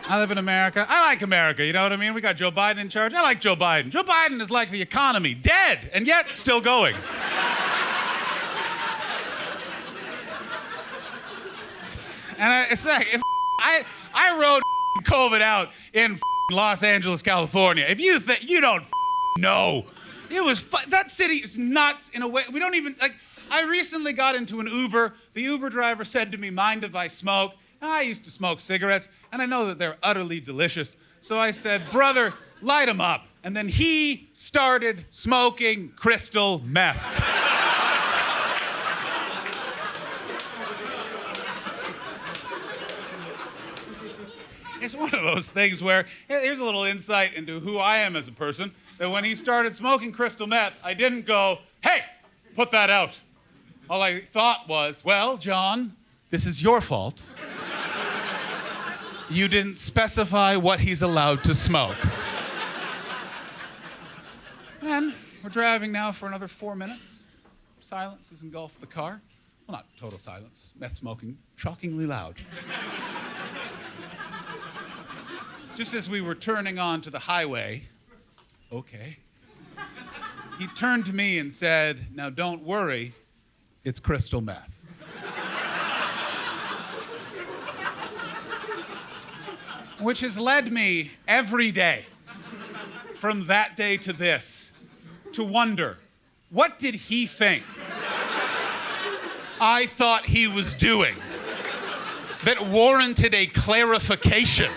I live in America. I like America, you know what I mean? We got Joe Biden in charge. I like Joe Biden. Joe Biden is like the economy, dead, and yet still going. And it's like, if I rode COVID out in Los Angeles, California. If you think, you don't know. It was, that city is nuts in a way, we don't even, like, I recently got into an Uber. The Uber driver said to me, mind if I smoke? I used to smoke cigarettes, and I know that they're utterly delicious. So I said, brother, light them up. And then he started smoking crystal meth. It's one of those things where, here's a little insight into who I am as a person, that when he started smoking crystal meth, I didn't go, hey, put that out. All I thought was, well, John, this is your fault. You didn't specify what he's allowed to smoke. And we're driving now for another 4 minutes. Silence has engulfed the car. Well, not total silence. Meth smoking, shockingly loud. Just as we were turning onto the highway, okay, he turned to me and said, now don't worry, it's crystal meth. Which has led me every day, from that day to this, to wonder, what did he think I thought he was doing that warranted a clarification?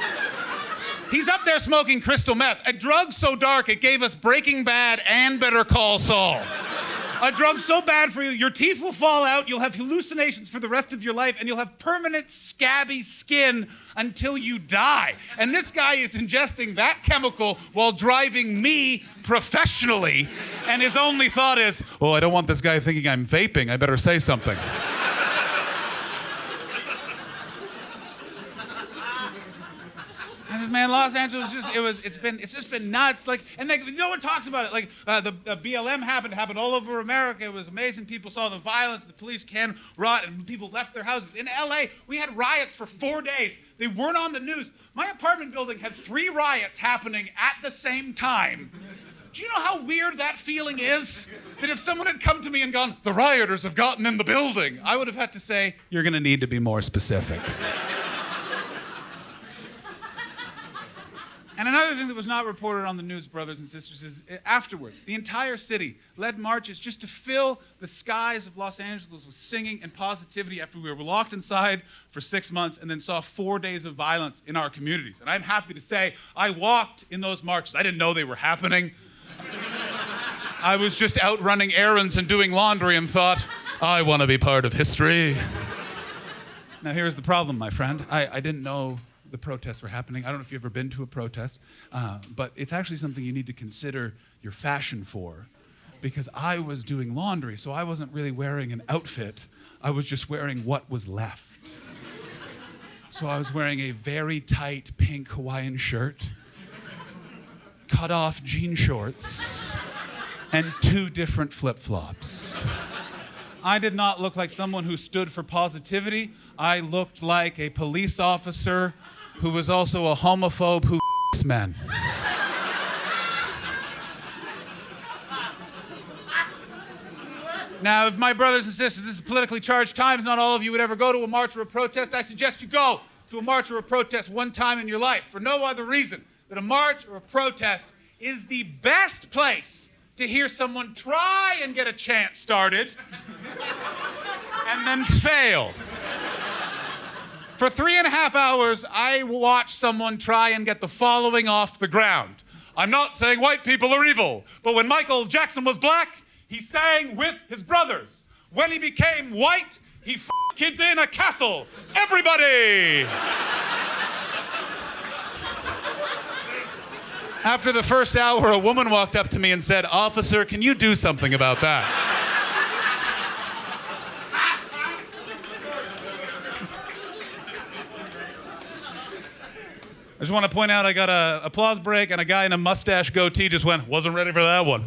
He's up there smoking crystal meth, a drug so dark it gave us Breaking Bad and Better Call Saul. A drug so bad for you, your teeth will fall out, you'll have hallucinations for the rest of your life, and you'll have permanent scabby skin until you die. And this guy is ingesting that chemical while driving me professionally, and his only thought is, oh, I don't want this guy thinking I'm vaping, I better say something. Man, Los Angeles it's just been nuts. Like, and like, no one talks about it. Like, the BLM happened all over America. It was amazing. People saw the violence, the police can rot, and people left their houses. In LA, we had riots for 4 days. They weren't on the news. My apartment building had 3 riots happening at the same time. Do you know how weird that feeling is? That if someone had come to me and gone, the rioters have gotten in the building, I would have had to say, you're gonna need to be more specific. And another thing that was not reported on the news, brothers and sisters, is afterwards, the entire city led marches just to fill the skies of Los Angeles with singing and positivity after we were locked inside for 6 months and then saw 4 days of violence in our communities. And I'm happy to say I walked in those marches. I didn't know they were happening. I was just out running errands and doing laundry and thought, I want to be part of history. Now here's the problem, my friend. I didn't know the protests were happening. I don't know if you've ever been to a protest, but it's actually something you need to consider your fashion for, because I was doing laundry, so I wasn't really wearing an outfit. I was just wearing what was left. So I was wearing a very tight pink Hawaiian shirt, cut off jean shorts, and 2 different flip-flops. I did not look like someone who stood for positivity. I looked like a police officer who was also a homophobe who men. Now, my brothers and sisters, this is politically charged times. Not all of you would ever go to a march or a protest. I suggest you go to a march or a protest one time in your life for no other reason than a march or a protest is the best place to hear someone try and get a chant started and then fail. For 3.5 hours, I watched someone try and get the following off the ground. I'm not saying white people are evil, but when Michael Jackson was black, he sang with his brothers. When he became white, he f***ed kids in a castle. Everybody! After the first hour, a woman walked up to me and said, "Officer, can you do something about that?" I just want to point out I got an applause break and a guy in a mustache goatee just went, "Wasn't ready for that one."